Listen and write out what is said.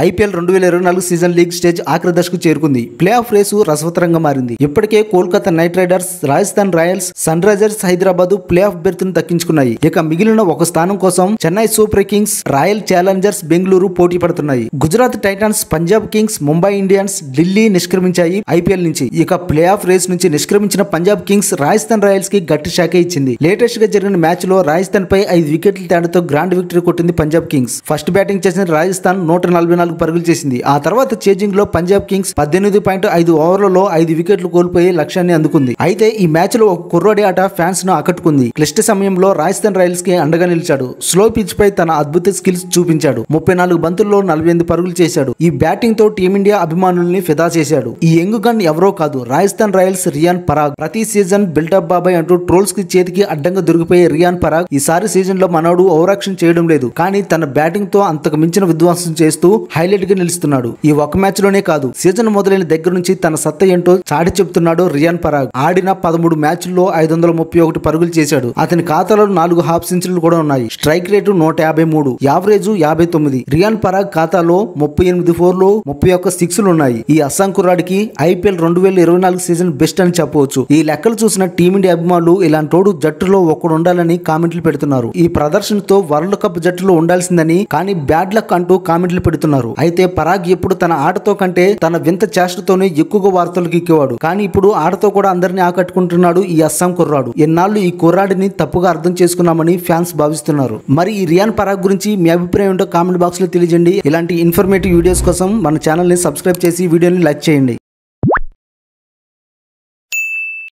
IPL 2024 season league stage ఆఖరి దశకు చేరుకుంది. ప్లే ఆఫ్ రేసు రసవత్తరంగా మారింది. ఇప్పటికే Kolkata Knight Riders, Rajasthan Royals, Sunrisers Hyderabad play off berth ను దక్కించుకున్నాయి. ఇక మిగిలిన ఒక స్థానం కోసం Chennai Super Kings, Royal Challengers Bengaluru పోటీ పడుతున్నాయి. Gujarat Titans, Punjab Kings, Mumbai Indians, Delhi నిష్క్రమించాయి ఐపీఎల్ నుంచి. ఇక ప్లే ఆఫ్ రేస్ నుంచి నిష్క్రమించిన పంజాబ్ కింగ్స్ రాజస్థాన్ రాయల్స్ కి గట్టి షాకే ఇచ్చింది. లేటెస్ట్ గా జరిగిన మ్యాచ్ లో రాజస్థాన్ పై 5 వికెట్ల తేడాతో గ్రాండ్ విక్టరీ కొట్టింది పంజాబ్ కింగ్స్. ఫస్ట్ బ్యాటింగ్ చేసిన రాజస్థాన్ 144 పరుగులు చేసింది. ఆ తర్వాత చేజింగ్ లో పంజాబ్ కింగ్స్ 18.5 ఓవర్లలో 5 వికెట్లు కోల్పోయి లక్ష్యాన్ని అందుకుంది. అయితే ఈ మ్యాచ్ లో ఒక కుర్రాడి ఆట ఫ్యాన్స్ ను ఆకట్టుకుంది. క్లిష్ట సమయంలో రాజస్థాన్ రాయల్స్ కి అండగా నిలిచాడు. స్లో పిచ్ పై తన అద్భుత స్కిల్స్ చూపించాడు. 34 బంతుల్లో 48 పరుగులు చేశాడు. ఈ బ్యాటింగ్ తో టీమిండియా అభిమానుల్ని ఫిదా చేశాడు. ఈ యంగ్ గన్ ఎవరో కాదు, రాజస్థాన్ రాయల్స్ రియాన్ పరాగ్. ప్రతి సీజన్ బిల్డప్ బాబాయ్ అంటూ ట్రోల్స్ కి చేతికి అడ్డంగా దొరికిపోయే రియాన్ పరాగ్ ఈసారి సీజన్ లో మనోడు ఓవరాక్షన్ చేయడం లేదు. కానీ తన బ్యాటింగ్ తో అంతకు మించిన విధ్వంసం చేస్తూ హైలైట్ గా నిలుస్తున్నాడు. ఈ ఒక మ్యాచ్ లోనే కాదు, సీజన్ మొదలైన దగ్గర నుంచి తన సత్తా ఏంటో చాటి చెప్తున్నాడు రియాన్ పరాగ్. ఆడిన 13 మ్యాచ్ల్లో 531 పరుగులు చేశాడు. అతని ఖాతాలో 4 హాఫ్ సెంచరీలు కూడా ఉన్నాయి. Strike rate 153, average 59. Riyan Parag ఖాతాలో 38 4లు, 31 6లు ఉన్నాయి. ఈ అస్సాం కుర్రాడికి ఐపీఎల్ 2024 సీజన్ బెస్ట్ అని చెప్పవచ్చు. ఈ లెక్కలు చూసిన టీమిండియా అభిమానులు ఇలాంటోడు జట్టులో ఒక్కడు ఉండాలని కామెంట్లు పెడుతున్నారు. ఈ ప్రదర్శనతో వరల్డ్ కప్ జట్టులో ఉండాల్సిందని, కానీ బ్యాడ్ లక్ అంటూ కామెంట్లు పెడుతున్నారు. అయితే పరాగ్ ఎప్పుడు తన ఆటతో కంటే తన వింత చేష్టతోనే ఎక్కువగా వార్తలకు ఎక్కేవాడు. కానీ ఇప్పుడు ఆటతో కూడా అందరినీ ఆకట్టుకుంటున్నాడు ఈ అస్సాం కుర్రాడు. ఎన్నాళ్ళు ఈ కుర్రాడిని తప్పుగా అర్థం చేసుకున్నామని ఫ్యాన్స్ భావిస్తున్నారు. మరి ఈ రియాన్ పరాగ్ గురించి మీ అభిప్రాయం ఏంటో కామెంట్ బాక్స్ లో తెలియజేయండి. ఇలాంటి ఇన్ఫర్మేటివ్ వీడియోస్ కోసం మన ఛానల్ ని సబ్స్క్రైబ్ చేసి వీడియోని లైక్ చేయండి.